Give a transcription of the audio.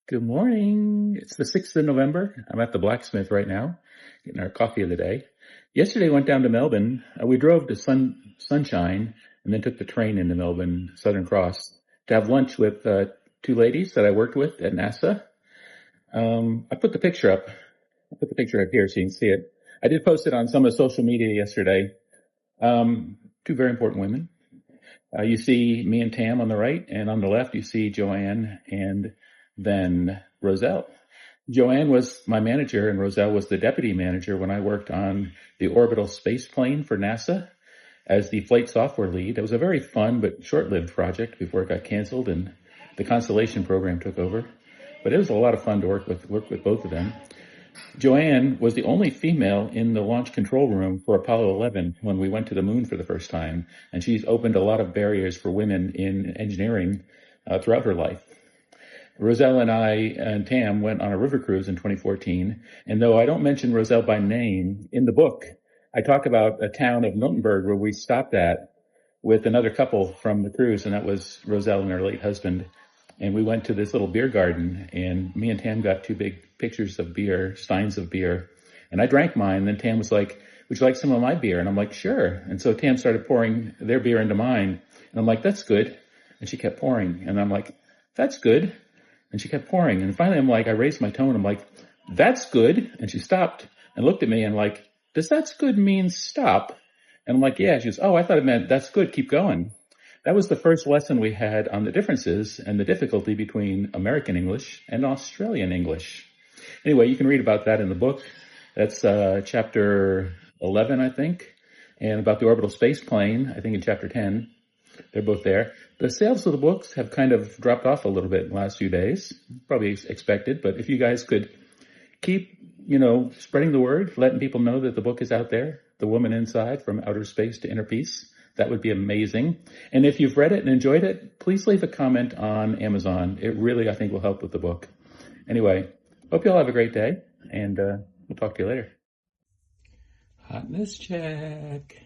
Good morning. It's the 6th of November. I'm at the blacksmith right now, getting our coffee of the day. Yesterday, went down to Melbourne. We drove to Sunshine and then took the train into Melbourne, Southern Cross, to have lunch with two ladies that I worked with at NASA. I put the picture up. I put the picture up here so you can see it. I did post it on some of the social media yesterday. Two very important women. You see me and Tam on the right, and on the left you see Joanne and then Roselle. Joanne was my manager and Roselle was the deputy manager when I worked on the orbital space plane for NASA as the flight software lead. It was a very fun but short-lived project before it got canceled and the Constellation program took over. But it was a lot of fun to work with both of them. Joanne was the only female in the launch control room for Apollo 11 when we went to the moon for the first time, and she's opened a lot of barriers for women in engineering throughout her life. Roselle and I and Tam went on a river cruise in 2014, and though I don't mention Roselle by name, in the book I talk about a town of Miltenberg where we stopped at with another couple from the cruise, and that was Roselle and her late husband. And we went to this little beer garden, and me and Tam got two big pictures of beer, steins of beer. And I drank mine, and then Tam was like, would you like some of my beer? And I'm like, sure. And so Tam started pouring their beer into mine. And I'm like, that's good. And she kept pouring. And I'm like, that's good. And she kept pouring. And finally I'm like, I raised my tone. I'm like, that's good. And she stopped and looked at me and like, does that's good mean stop? And I'm like, yeah. She goes, oh, I thought it meant that's good. Keep going. That was the first lesson we had on the differences and the difficulty between American English and Australian English. Anyway, you can read about that in the book. That's chapter 11, I think, and about the orbital space plane, I think in chapter 10. They're both there. The sales of the books have kind of dropped off a little bit in the last few days, probably expected, but if you guys could keep, spreading the word, letting people know that the book is out there, The Woman Inside, From Outer Space to Inner Peace, that would be amazing. And if you've read it and enjoyed it, please leave a comment on Amazon. It really, I think, will help with the book. Anyway, hope you all have a great day, and we'll talk to you later. Hotness check.